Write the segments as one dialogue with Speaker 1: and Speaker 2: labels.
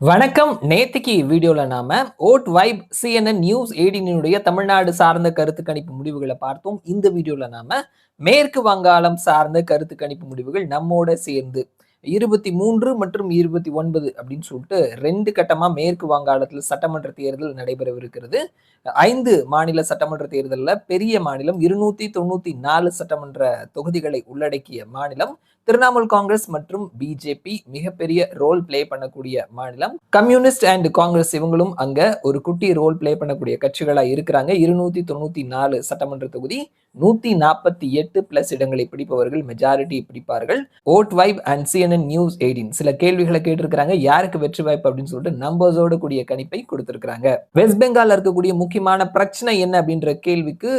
Speaker 1: வணக்கம். நேத்திக்கு வீடியோல நாம ஓட் வைப் CNN நியூஸ் 18 தமிழ்நாடு சார்ந்த கருத்து கணிப்பு முடிவுகளை பார்த்தோம். இந்த வீடியோல நாம மேற்கு வங்காளம் சார்ந்த கருத்து கணிப்பு முடிவுகள் நம்மோட சேர்ந்து 23 மற்றும் 29 அப்படின்னு சொல்லிட்டு 2 கட்டமா மேற்கு வங்காளத்துல சட்டமன்ற தேர்தல் நடைபெறவிருக்கிறது. 5 மாநில சட்டமன்ற தேர்தல்ல பெரிய மாநிலம் 294 சட்டமன்ற தொகுதிகளை உள்ளடக்கிய மாநிலம். திரிணாமுல் காங்கிரஸ் மற்றும் பிஜேபி மிகப்பெரிய ரோல் பிளே பண்ணக்கூடிய மாநிலம். கம்யூனிஸ்ட் அண்ட் காங்கிரஸ் இவங்களும் அங்க ஒரு குட்டி ரோல் பிளே பண்ணக்கூடிய கட்சிகளா இருக்கிறாங்க. 294 சட்டமன்ற தொகுதி, 148 பிளஸ் இடங்களை பிடிப்பவர்கள் மெஜாரிட்டி பிடிப்பார்கள். Vote vibe and CNN news 18 சில கேள்விகளை கேட்டிருக்கிறாங்க. யாருக்கு வெற்றி வாய்ப்பு அப்படின்னு சொல்லிட்டு நம்பர்ஸோட கூடிய கணிப்பை கொடுத்திருக்கிறாங்க. வெஸ்ட் பெங்கால்ல இருக்கக்கூடிய முக்கியமான பிரச்சனை என்ன அப்படின்ற கேள்விக்கு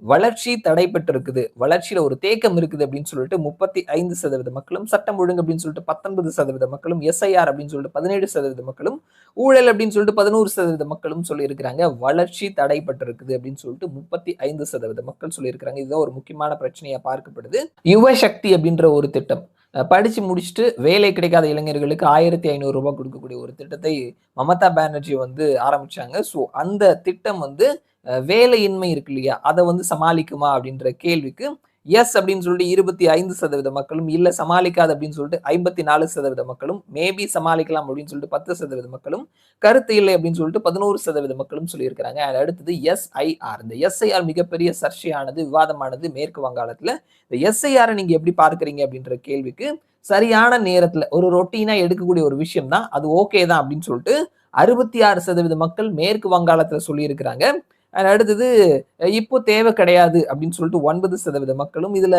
Speaker 1: வளர்ச்சி தடைப்பட்டு இருக்குது, வளர்ச்சியில ஒரு தேக்கம் இருக்குது அப்படின்னு சொல்லிட்டு 35% மக்களும், சட்டம் ஒழுங்கு அப்படின்னு சொல்லிட்டு 19% மக்களும், SIR அப்படின்னு சொல்லிட்டு 17% மக்களும், ஊழல் அப்படின்னு சொல்லிட்டு 11% மக்களும் சொல்லி இருக்கிறாங்க. வளர்ச்சி தடைப்பட்டு இருக்குது அப்படின்னு சொல்லிட்டு 35% மக்கள் சொல்லி இருக்கிறாங்க. இதுதான் ஒரு முக்கியமான பிரச்சனையா பார்க்கப்படுது. யுவ சக்தி அப்படின்ற ஒரு திட்டம், படிச்சு முடிச்சுட்டு வேலை கிடைக்காத இளைஞர்களுக்கு 1500 ரூபாய் கொடுக்கக்கூடிய ஒரு திட்டத்தை மமதா பானர்ஜி ஆரம்பிச்சாங்க. ஸோ அந்த திட்டம் வேலையின்மை இருக்கு இல்லையா, அதை சமாளிக்குமா அப்படின்ற கேள்விக்கு எஸ் அப்படின்னு சொல்லிட்டு 25% மக்களும், இல்ல சமாளிக்காது அப்படின்னு சொல்லிட்டு 54% மக்களும், மேபி சமாளிக்கலாம் அப்படின்னு சொல்லிட்டு 10% மக்களும், கருத்து இல்லை அப்படின்னு சொல்லிட்டு 11% மக்களும் சொல்லியிருக்கிறாங்க. அடுத்தது SIR. இந்த SIR மிகப்பெரிய சர்ச்சையானது, விவாதமானது மேற்கு வங்காளத்துல. இந்த SIR நீங்க எப்படி பார்க்கறீங்க அப்படின்ற கேள்விக்கு சரியான நேரத்துல ஒரு ரொட்டீனா எடுக்கக்கூடிய ஒரு விஷயம் தான், அது ஓகே தான் அப்படின்னு சொல்லிட்டு 66% மக்கள் மேற்கு வங்காளத்துல சொல்லியிருக்கிறாங்க. அடுத்தது இப்போ தேவை கிடையாது அப்படின்னு சொல்லிட்டு 9% மக்களும், இதுல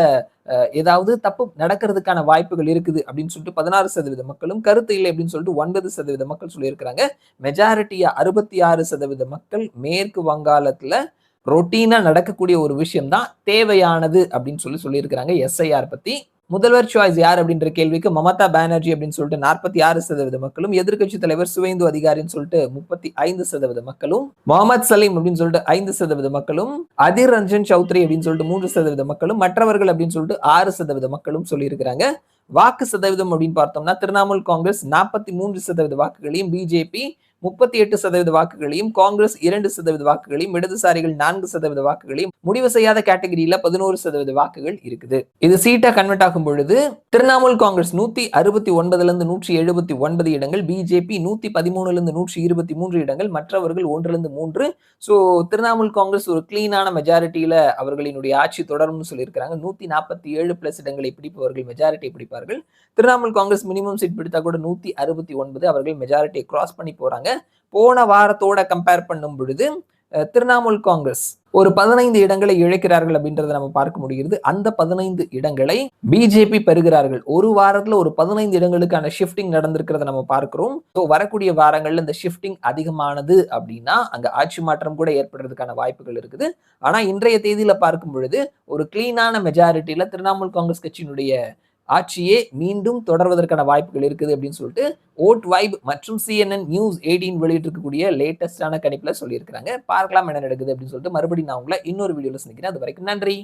Speaker 1: ஏதாவது தப்பு நடக்கிறதுக்கான வாய்ப்புகள் இருக்குது அப்படின்னு சொல்லிட்டு 16% மக்களும், கருத்து இல்லை அப்படின்னு சொல்லிட்டு 9% மக்கள் சொல்லியிருக்கிறாங்க. மெஜாரிட்டியா 66% மக்கள் மேற்கு வங்காளத்துல ரொட்டீனா நடக்கக்கூடிய ஒரு விஷயம் தான் தேவையானது அப்படின்னு சொல்லியிருக்கிறாங்க SIR பத்தி. முதல்வர் சாய்ஸ் யார் அப்படின்ற கேள்விக்கு மமதா பானர்ஜி அப்படின்னு சொல்லிட்டு 46% மக்களும், எதிர்க்கட்சி தலைவர் சுவேந்து அதிகாரின்னு சொல்லிட்டு 35% மக்களும், முகமது சலீம் அப்படின்னு சொல்லிட்டு 5% மக்களும், அதிர் ரஞ்சன் சௌத்ரி அப்படின்னு சொல்லிட்டு 3% மக்களும், மற்றவர்கள் அப்படின்னு சொல்லிட்டு 6% மக்களும் சொல்லியிருக்கிறாங்க. வாக்கு சதவீதம் அப்படின்னு பார்த்தோம்னா திரிணாமுல் காங்கிரஸ் 43% வாக்குகளையும், பிஜேபி 38% வாக்குகளையும், காங்கிரஸ் 2% வாக்குகளையும், இடதுசாரிகள் 4% வாக்குகளையும், முடிவு செய்யாத கேட்டகரியில 11% வாக்குகள் இருக்குது. இது சீட்டா கன்வெர்ட் ஆகும் பொழுது திரிணாமுல் காங்கிரஸ் 169 இருந்து 179 இடங்கள், பிஜேபி 113 இருந்து 123 இடங்கள், மற்றவர்கள் 1 இருந்து 3. சோ திரிணாமுல் காங்கிரஸ் ஒரு கிளீனான மெஜாரிட்டியில அவர்களினுடைய ஆட்சி தொடரும்னு சொல்லியிருக்கிறாங்க. 147 பிளஸ் இடங்களை பிடிப்பவர்கள் மெஜாரிட்டி பிடிப்பார்கள். திரிணாமுல் காங்கிரஸ் மினிமம் சீட் பிடித்தா கூட 169 அவர்கள் மெஜாரிட்டியை கிராஸ் பண்ணி போறாங்க. போன வாரத்தோட கம்பேர் பண்ணும் பொழுது திரிணாமுல் காங்கிரஸ் ஒரு 15 இடங்களை இழக்கிறார்கள் அப்படின்றத நம்ம பார்க்க முடிகிறது. அந்த 15 இடங்களை பிஜேபி பெறுகிறார்கள். ஒரு வாரத்துல ஒரு 15 இடங்களுக்கான ஷிஃப்டிங் நடந்திருக்கிறத நம்ம பார்க்கிறோம். வரக்கூடிய வாரங்கள்ல இந்த ஷிஃப்டிங் அதிகமானது அப்படின்னா அங்க ஆட்சி மாற்றம் கூட ஏற்படுறதுக்கான வாய்ப்புகள் இருக்குது. ஆனா இன்றைய தேதியில பார்க்கும் பொழுது ஒரு கிளீனான மெஜாரிட்டியில திரிணாமுல் காங்கிரஸ் கட்சியினுடைய ஆட்சியே மீண்டும் தொடர்வதற்கான வாய்ப்புகள் இருக்குது அப்படின்னு சொல்லிட்டு ஓட் வைப் மற்றும் CNN நியூஸ் 18 வெளியிட்டு இருக்கக்கூடிய லேட்டஸ்டான கணிப்புல சொல்லியிருக்கிறாங்க. பார்க்கலாம் என்ன நடக்குது அப்படின்னு சொல்லிட்டு மறுபடியும் நான் உங்களை இன்னொரு வீடியோல சந்திக்கிறேன். அது வரைக்கும் நன்றி.